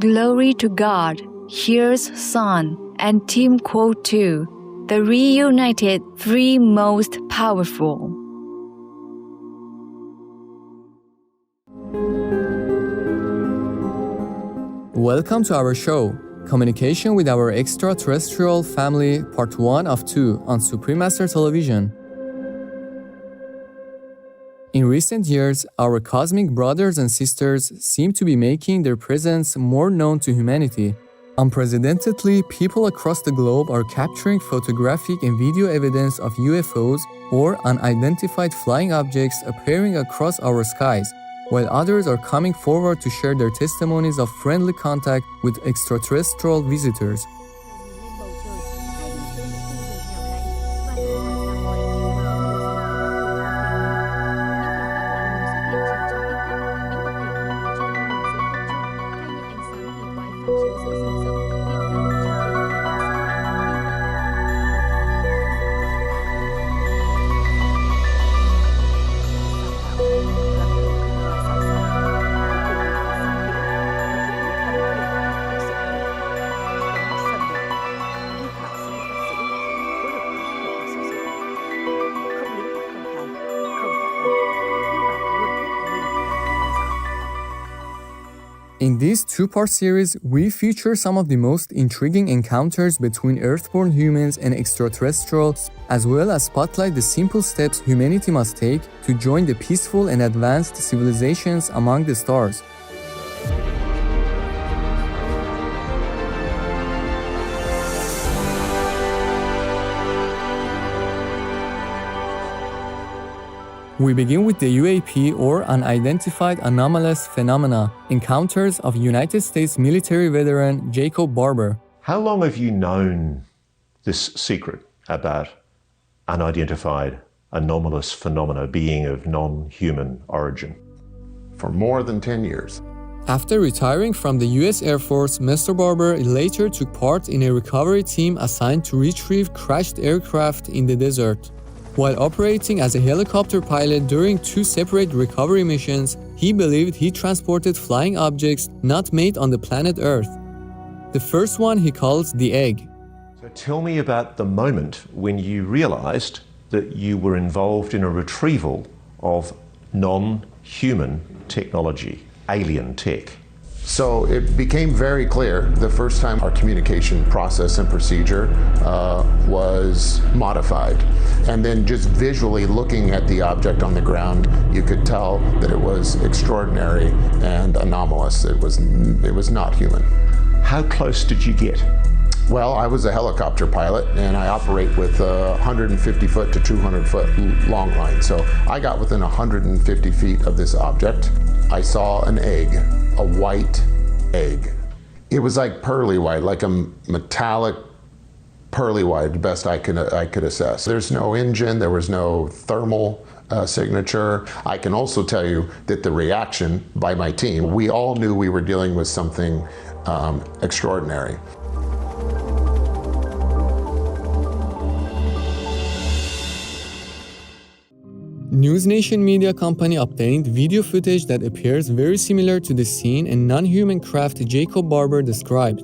Glory to God, here's Son, and Team Quote 2, the reunited three most powerful. Welcome to our show, Communication with Our Extraterrestrial Family, Part 1 of 2 on Supreme Master Television. In recent years, our cosmic brothers and sisters seem to be making their presence more known to humanity. Unprecedentedly, people across the globe are capturing photographic and video evidence of UFOs or unidentified flying objects appearing across our skies, while others are coming forward to share their testimonies of friendly contact with extraterrestrial visitors. In this two-part series, we feature some of the most intriguing encounters between Earthborn humans and extraterrestrials, as well as spotlight the simple steps humanity must take to join the peaceful and advanced civilizations among the stars. We begin with the UAP or Unidentified Anomalous Phenomena encounters of United States military veteran Jacob Barber. How long have you known this secret about unidentified anomalous phenomena being of non-human origin? For more than 10 years. After retiring from the US Air Force, Mr. Barber later took part in a recovery team assigned to retrieve crashed aircraft in the desert. While operating as a helicopter pilot during two separate recovery missions, he believed he transported flying objects not made on the planet Earth. The first one he calls the egg. So tell me about the moment when you realized that you were involved in a retrieval of non-human technology, alien tech. So it became very clear the first time our communication process and procedure was modified. And then just visually looking at the object on the ground, you could tell that it was extraordinary and anomalous. It was not human. How close did you get? Well, I was a helicopter pilot and I operate with 150 foot to 200 foot long line. So I got within 150 feet of this object. I saw an egg, a white egg. It was like pearly white, like a metallic pearly white, the best I could assess. There's no engine, there was no thermal signature. I can also tell you that the reaction by my team, we all knew we were dealing with something extraordinary. NewsNation Media Company obtained video footage that appears very similar to the scene and non-human craft Jacob Barber described.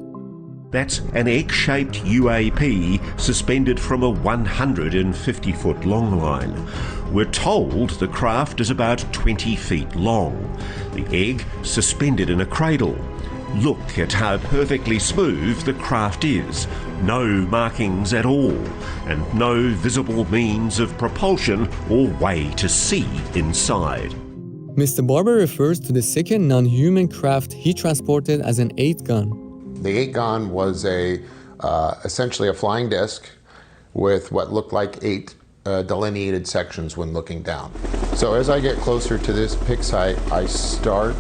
That's an egg-shaped UAP suspended from a 150-foot long line. We're told the craft is about 20 feet long. The egg suspended in a cradle. Look at how perfectly smooth the craft is. No markings at all, and no visible means of propulsion or way to see inside. Mr. Barber refers to the second non-human craft he transported as an 8-gun. The 8-gun was essentially a flying disc with what looked like 8 delineated sections when looking down. So as I get closer to this pick site, I start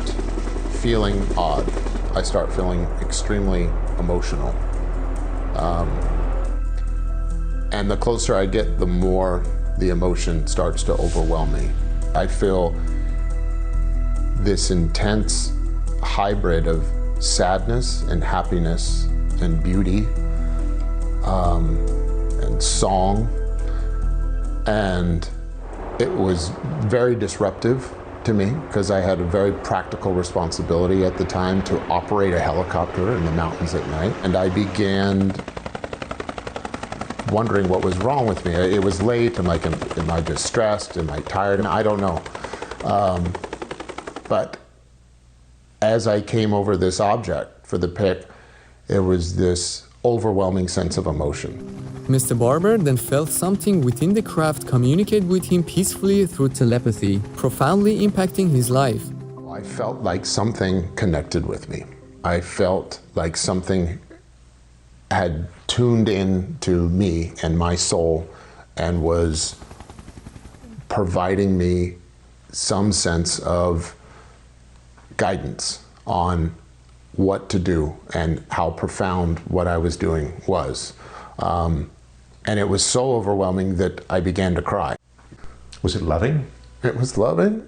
feeling odd. I start feeling extremely emotional. And the closer I get, the more the emotion starts to overwhelm me. I feel this intense hybrid of sadness and happiness and beauty and song. And it was very disruptive to me because I had a very practical responsibility at the time to operate a helicopter in the mountains at night. And I began wondering what was wrong with me. It was late. I'm like, am I distressed? Am I tired? And I don't know. But as I came over this object for the pick, there was this overwhelming sense of emotion. Mr. Barber then felt something within the craft communicate with him peacefully through telepathy, profoundly impacting his life. I felt like something connected with me. I felt like something had tuned in to me and my soul and was providing me some sense of guidance on what to do and how profound what I was doing was. And it was so overwhelming that I began to cry. Was it loving? It was loving,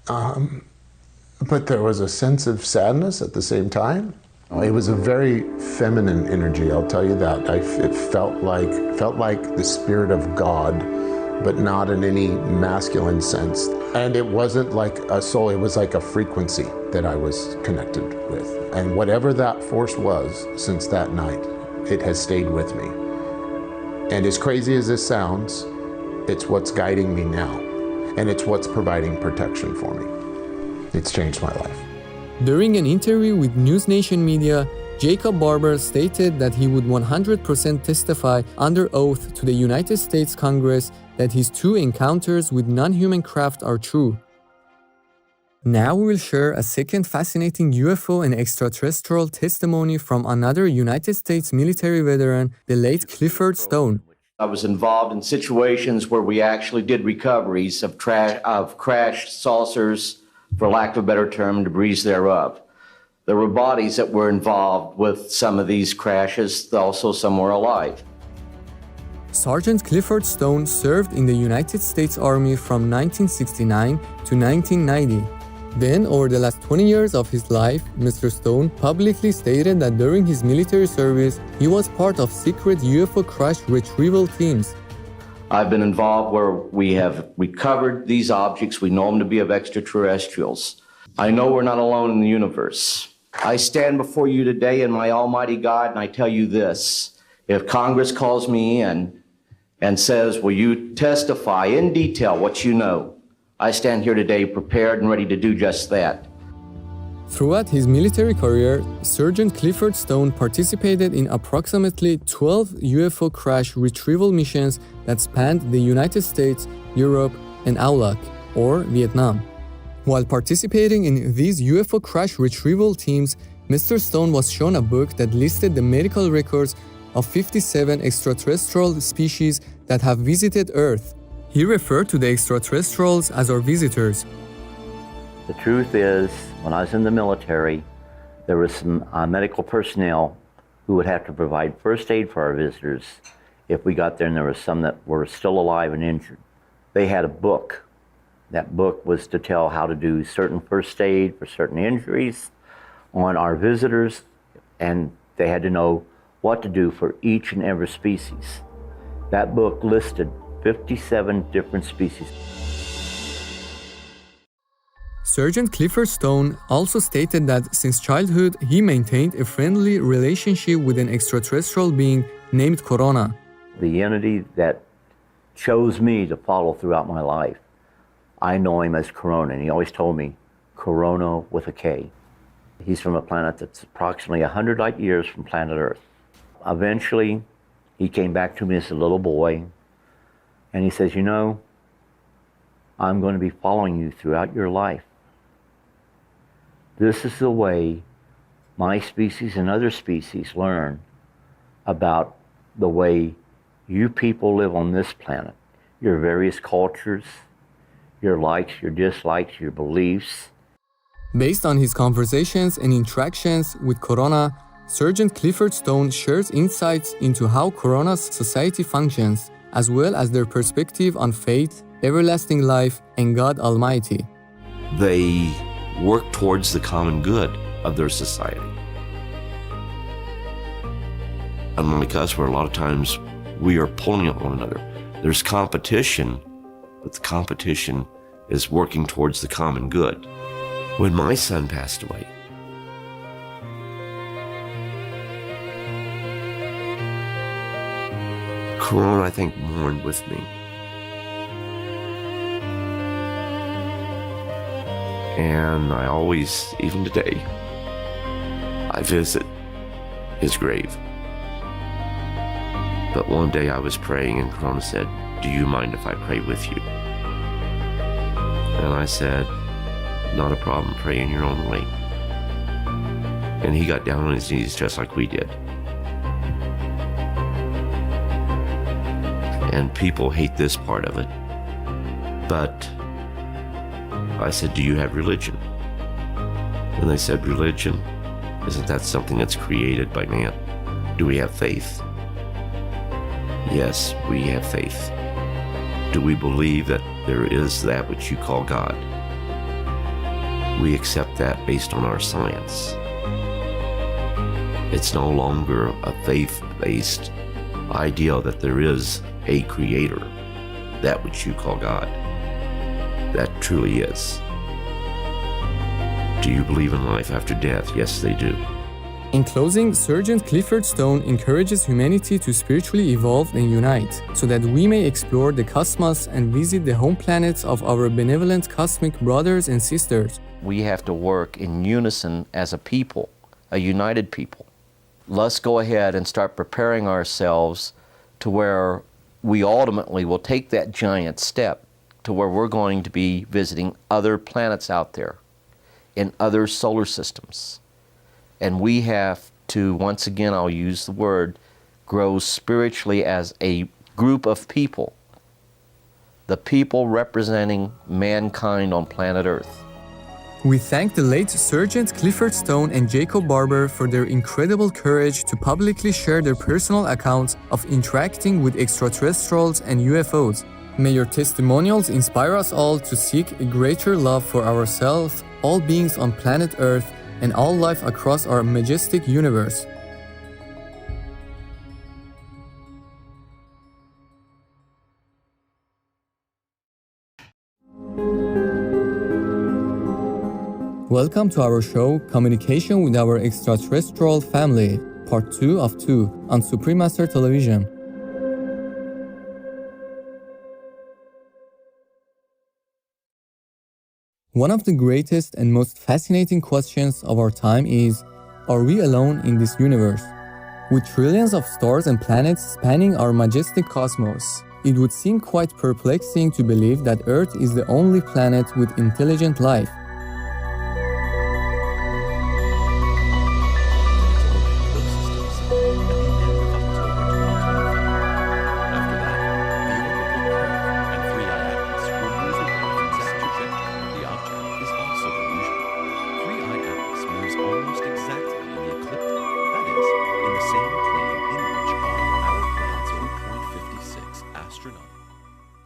but there was a sense of sadness at the same time. It was a very feminine energy, I'll tell you that. It felt like the spirit of God, but not in any masculine sense. And it wasn't like a soul, it was like a frequency that I was connected with. And whatever that force was since that night, it has stayed with me. And as crazy as this sounds, it's what's guiding me now. And it's what's providing protection for me. It's changed my life. During an interview with News Nation Media, Jacob Barber stated that he would 100% testify under oath to the United States Congress that his two encounters with non-human craft are true. Now we will share a second fascinating UFO and extraterrestrial testimony from another United States military veteran, the late Clifford Stone. I was involved in situations where we actually did recoveries of crashed saucers, for lack of a better term, debris thereof. There were bodies that were involved with some of these crashes, also some were alive. Sergeant Clifford Stone served in the United States Army from 1969 to 1990. Then, over the last 20 years of his life, Mr. Stone publicly stated that during his military service, he was part of secret UFO crash retrieval teams. I've been involved where we have recovered these objects. We know them to be of extraterrestrials. I know we're not alone in the universe. I stand before you today in my almighty God, and I tell you this. If Congress calls me in and says, will you testify in detail what you know? I stand here today prepared and ready to do just that. Throughout his military career, Sergeant Clifford Stone participated in approximately 12 UFO crash retrieval missions that spanned the United States, Europe, and AULAC, or Vietnam. While participating in these UFO crash retrieval teams, Mr. Stone was shown a book that listed the medical records of 57 extraterrestrial species that have visited Earth. He referred to the extraterrestrials as our visitors. The truth is, when I was in the military, there was some medical personnel who would have to provide first aid for our visitors if we got there and there was some that were still alive and injured. They had a book. That book was to tell how to do certain first aid for certain injuries on our visitors, and they had to know what to do for each and every species. That book listed 57 different species. Sergeant Clifford Stone also stated that since childhood, he maintained a friendly relationship with an extraterrestrial being named Corona. The entity that chose me to follow throughout my life, I know him as Corona, and he always told me, Corona with a K. He's from a planet that's approximately 100 light years from planet Earth. Eventually, he came back to me as a little boy, and he says, you know, I'm going to be following you throughout your life. This is the way my species and other species learn about the way you people live on this planet, your various cultures, your likes, your dislikes, your beliefs. Based on his conversations and interactions with Corona, Sergeant Clifford Stone shares insights into how Corona's society functions, as well as their perspective on faith, everlasting life, and God Almighty. They work towards the common good of their society. Unlike us, where a lot of times we are pulling at one another. There's competition, but the competition is working towards the common good. When my son passed away, Corona, I think, mourned with me. And I always, even today, I visit his grave. But one day I was praying and Corona said, "Do you mind if I pray with you?" And I said, "Not a problem, pray in your own way." And he got down on his knees just like we did. And people hate this part of it. But I said, "Do you have religion?" And they said, "Religion? Isn't that something that's created by man? Do we have faith?" Yes, we have faith. Do we believe that there is that which you call God? We accept that based on our science. It's no longer a faith-based idea that there is a creator, that which you call God. That truly is. Do you believe in life after death? Yes, they do. In closing, Sergeant Clifford Stone encourages humanity to spiritually evolve and unite, so that we may explore the cosmos and visit the home planets of our benevolent cosmic brothers and sisters. We have to work in unison as a people, a united people. Let's go ahead and start preparing ourselves to where we ultimately will take that giant step to where we're going to be visiting other planets out there in other solar systems. And we have to, once again, I'll use the word, grow spiritually as a group of people, the people representing mankind on planet Earth. We thank the late Sergeant Clifford Stone and Jacob Barber for their incredible courage to publicly share their personal accounts of interacting with extraterrestrials and UFOs. May your testimonials inspire us all to seek a greater love for ourselves, all beings on planet Earth, and all life across our majestic universe. Welcome to our show, Communication with Our Extraterrestrial Family, Part 2 of 2 on Supreme Master Television. One of the greatest and most fascinating questions of our time is, are we alone in this universe? With trillions of stars and planets spanning our majestic cosmos, it would seem quite perplexing to believe that Earth is the only planet with intelligent life.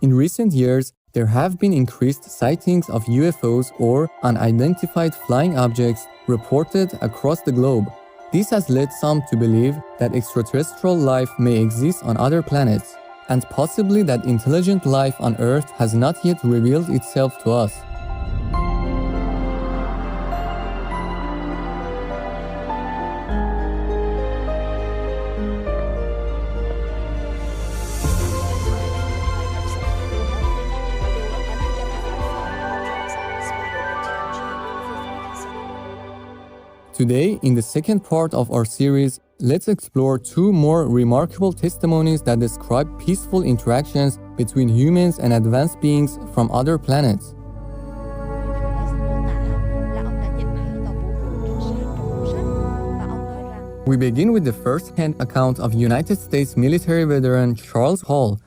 In recent years, there have been increased sightings of UFOs or unidentified flying objects reported across the globe. This has led some to believe that extraterrestrial life may exist on other planets, and possibly that intelligent life on Earth has not yet revealed itself to us. Today, in the second part of our series, let's explore two more remarkable testimonies that describe peaceful interactions between humans and advanced beings from other planets. We begin with the first-hand account of United States military veteran Charles Hall.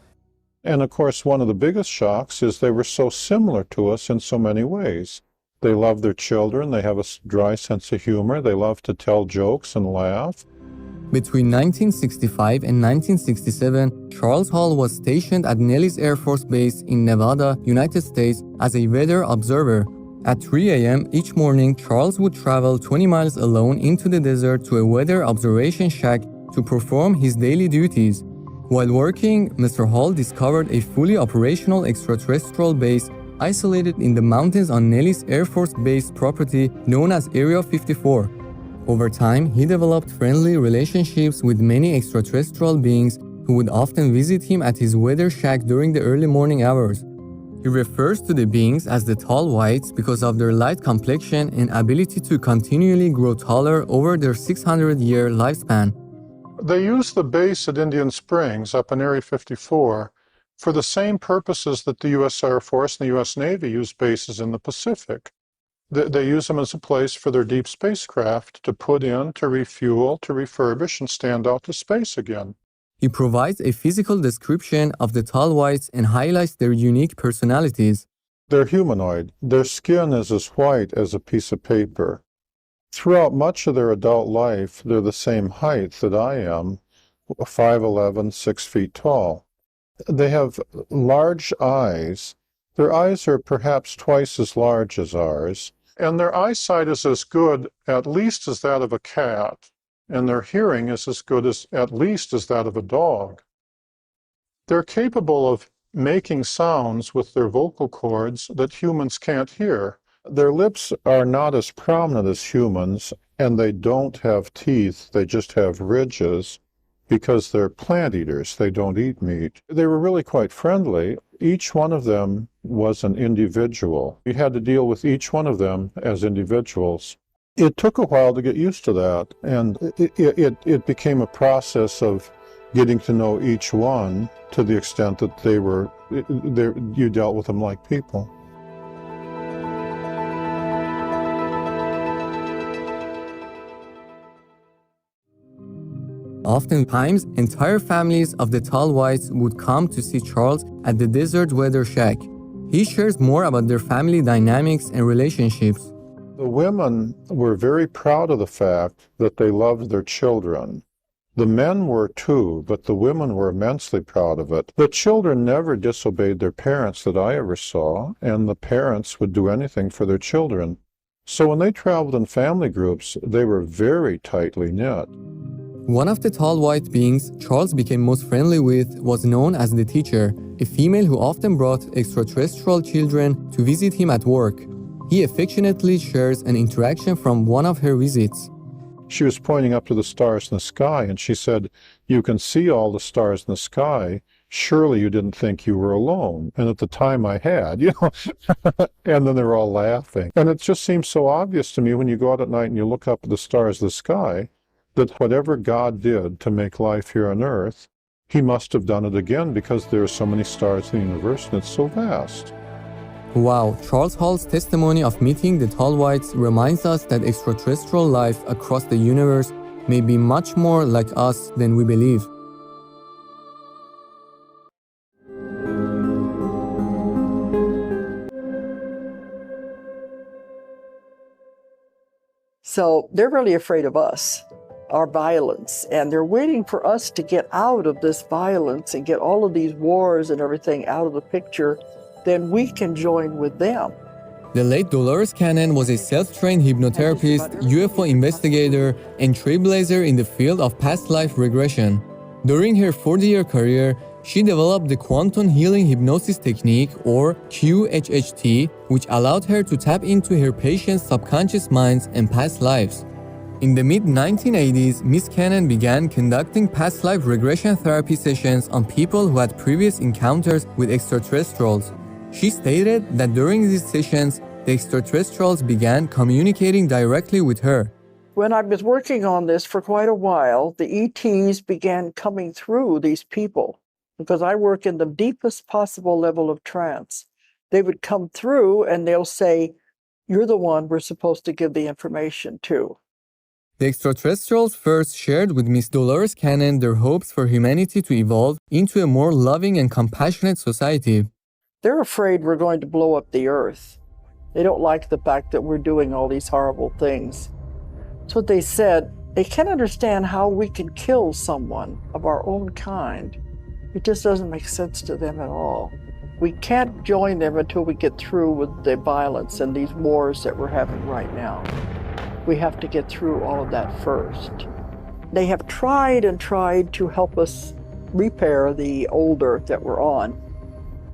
And of course, one of the biggest shocks is they were so similar to us in so many ways. They love their children, they have a dry sense of humor, they love to tell jokes and laugh. Between 1965 and 1967, Charles Hall was stationed at Nellis Air Force Base in Nevada, United States, as a weather observer. At 3 a.m. each morning, Charles would travel 20 miles alone into the desert to a weather observation shack to perform his daily duties. While working, Mr. Hall discovered a fully operational extraterrestrial base isolated in the mountains on Nellis Air Force Base property known as Area 54. Over time, he developed friendly relationships with many extraterrestrial beings who would often visit him at his weather shack during the early morning hours. He refers to the beings as the tall whites because of their light complexion and ability to continually grow taller over their 600-year lifespan. They use the base at Indian Springs up in Area 54 for the same purposes that the U.S. Air Force and the U.S. Navy use bases in the Pacific. They use them as a place for their deep spacecraft to put in, to refuel, to refurbish, and stand out to space again. He provides a physical description of the tall whites and highlights their unique personalities. They're humanoid. Their skin is as white as a piece of paper. Throughout much of their adult life, they're the same height that I am, 5'11", 6 feet tall. They have large eyes. Their eyes are perhaps twice as large as ours, and their eyesight is as good, at least, as that of a cat, and their hearing is as good as, at least, as that of a dog. They're capable of making sounds with their vocal cords that humans can't hear. Their lips are not as prominent as humans, and they don't have teeth, they just have ridges, because they're plant eaters, they don't eat meat. They were really quite friendly. Each one of them was an individual. You had to deal with each one of them as individuals. It took a while to get used to that, and it became a process of getting to know each one to the extent that you dealt with them like people. Oftentimes, entire families of the tall whites would come to see Charles at the desert weather shack. He shares more about their family dynamics and relationships. The women were very proud of the fact that they loved their children. The men were too, but the women were immensely proud of it. The children never disobeyed their parents that I ever saw, and the parents would do anything for their children. So when they traveled in family groups, they were very tightly knit. One of the tall white beings Charles became most friendly with was known as the teacher, a female who often brought extraterrestrial children to visit him at work. He affectionately shares an interaction from one of her visits. She was pointing up to the stars in the sky, and she said, "You can see all the stars in the sky. Surely you didn't think you were alone." And at the time I had, and then they were all laughing. And it just seems so obvious to me when you go out at night and you look up at the stars of the sky, that whatever God did to make life here on Earth, he must have done it again because there are so many stars in the universe and it's so vast. Wow, Charles Hall's testimony of meeting the tall whites reminds us that extraterrestrial life across the universe may be much more like us than we believe. So they're really afraid of us, our violence, and they're waiting for us to get out of this violence and get all of these wars and everything out of the picture. Then we can join with them. The late Dolores Cannon was a self-trained hypnotherapist, UFO investigator, and trailblazer in the field of past life regression. During her 40-year career, she developed the quantum healing hypnosis technique, or QHHT, which allowed her to tap into her patients' subconscious minds and past lives. In the mid-1980s, Miss Cannon began conducting past life regression therapy sessions on people who had previous encounters with extraterrestrials. She stated that during these sessions, the extraterrestrials began communicating directly with her. When I was working on this for quite a while, the ETs began coming through these people because I work in the deepest possible level of trance. They would come through and they'll say, "You're the one we're supposed to give the information to." The extraterrestrials first shared with Miss Dolores Cannon their hopes for humanity to evolve into a more loving and compassionate society. They're afraid we're going to blow up the earth. They don't like the fact that we're doing all these horrible things. So they said they can't understand how we can kill someone of our own kind. It just doesn't make sense to them at all. We can't join them until we get through with the violence and these wars that we're having right now. We have to get through all of that first. They have tried and tried to help us repair the old earth that we're on.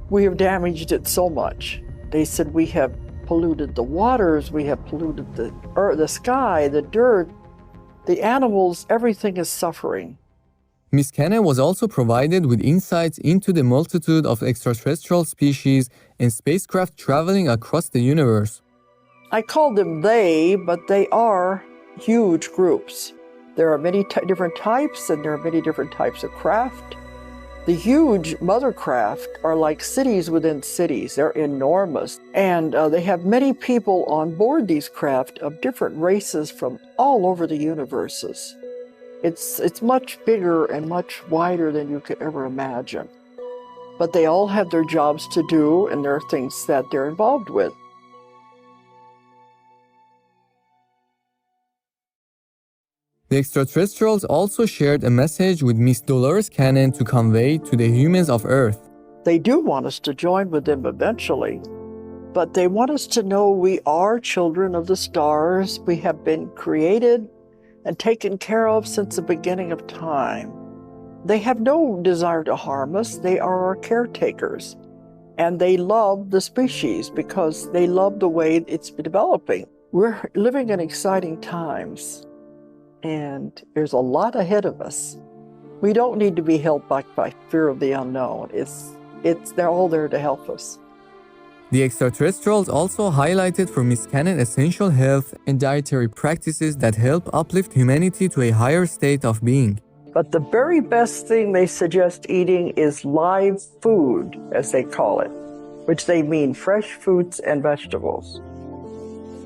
We have damaged it so much They said we have polluted the waters, we have polluted the earth, the sky, the dirt, the animals, everything is suffering. Ms. Cannon was also provided with insights into the multitude of extraterrestrial species and spacecraft traveling across the universe. I call them they, but they are huge groups. There are many different types, and there are many different types of craft. The huge mother craft are like cities within cities. They're enormous. And they have many people on board these craft of different races from all over the universes. It's much bigger and much wider than you could ever imagine. But they all have their jobs to do, and there are things that they're involved with. The extraterrestrials also shared a message with Miss Dolores Cannon to convey to the humans of Earth. They do want us to join with them eventually, but they want us to know we are children of the stars. We have been created and taken care of since the beginning of time. They have no desire to harm us. They are our caretakers, and they love the species because they love the way it's been developing. We're living in exciting times, and there's a lot ahead of us. We don't need to be held back by fear of the unknown. They're all there to help us. The extraterrestrials also highlighted for Ms. Cannon essential health and dietary practices that help uplift humanity to a higher state of being. But the very best thing they suggest eating is live food, as they call it, which they mean fresh fruits and vegetables.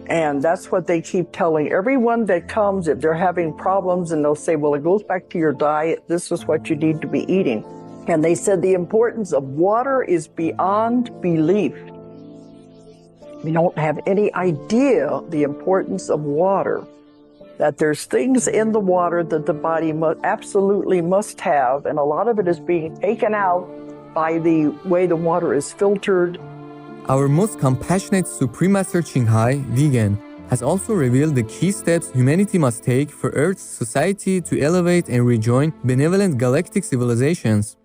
And that's what they keep telling everyone that comes if they're having problems, and they'll say, well, it goes back to your diet. This is what you need to be eating. And they said the importance of water is beyond belief. We don't have any idea the importance of water, that there's things in the water that the body absolutely must have, and a lot of it is being taken out by the way the water is filtered. Our most compassionate Supreme Master Ching Hai, vegan, has also revealed the key steps humanity must take for Earth's society to elevate and rejoin benevolent galactic civilizations.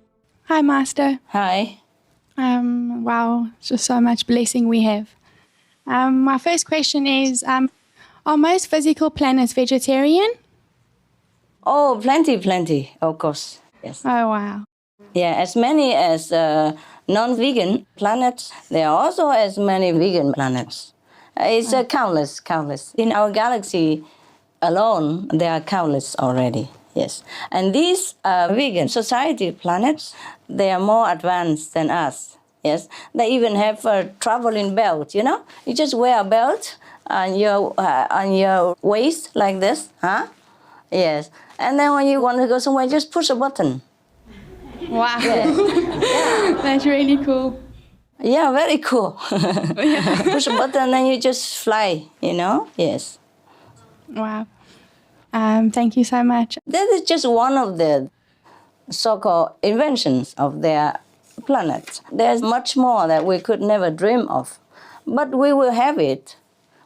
Hi, Master. Hi. Wow, it's just so much blessing we have. My first question is, are most physical planets vegetarian? Oh, plenty, of course. Yes. Oh, wow. Yeah, as many as non-vegan planets. There are also as many vegan planets. It's countless. In our galaxy alone, there are countless already. Yes. And these vegan society planets, they are more advanced than us. Yes. They even have a traveling belt, you know? You just wear a belt on your waist like this, huh? Yes. And then when you want to go somewhere, just push a button. Wow. Yes. Yeah. That's really cool. Yeah, very cool. Push a button and you just fly, you know? Yes. Wow. Thank you so much. That is just one of the so-called inventions of their planet. There's much more that we could never dream of. But we will have it.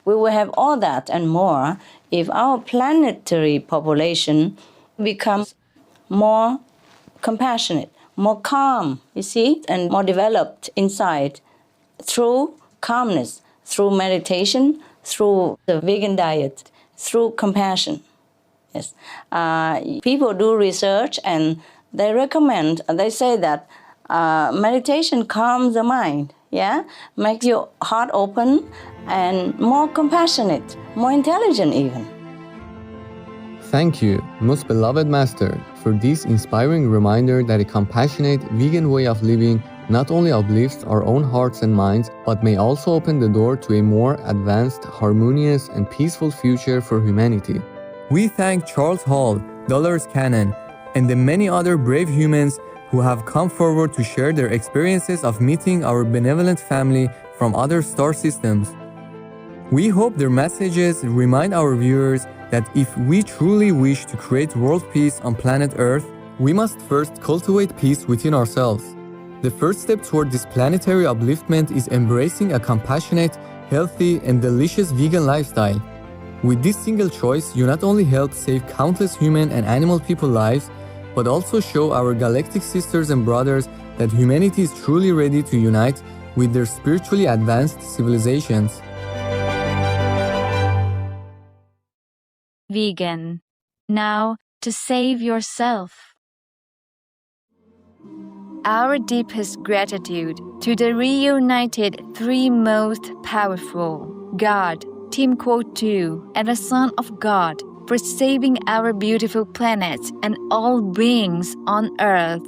We will have all that and more if our planetary population becomes more compassionate, more calm, you see, and more developed inside through calmness, through meditation, through the vegan diet, through compassion. Yes. People do research and they recommend, they say that meditation calms the mind, yeah? Makes your heart open and more compassionate, more intelligent even. Thank you, most beloved Master, for this inspiring reminder that a compassionate, vegan way of living not only uplifts our own hearts and minds, but may also open the door to a more advanced, harmonious, and peaceful future for humanity. We thank Charles Hall, Dolores Cannon, and the many other brave humans who have come forward to share their experiences of meeting our benevolent family from other star systems. We hope their messages remind our viewers that if we truly wish to create world peace on planet Earth, we must first cultivate peace within ourselves. The first step toward this planetary upliftment is embracing a compassionate, healthy, and delicious vegan lifestyle. With this single choice, you not only help save countless human and animal people lives, but also show our galactic sisters and brothers that humanity is truly ready to unite with their spiritually advanced civilizations. Vegan. Now, to save yourself. Our deepest gratitude to the reunited three most powerful, God, Team Quote 2, and the Son of God, for saving our beautiful planet and all beings on Earth.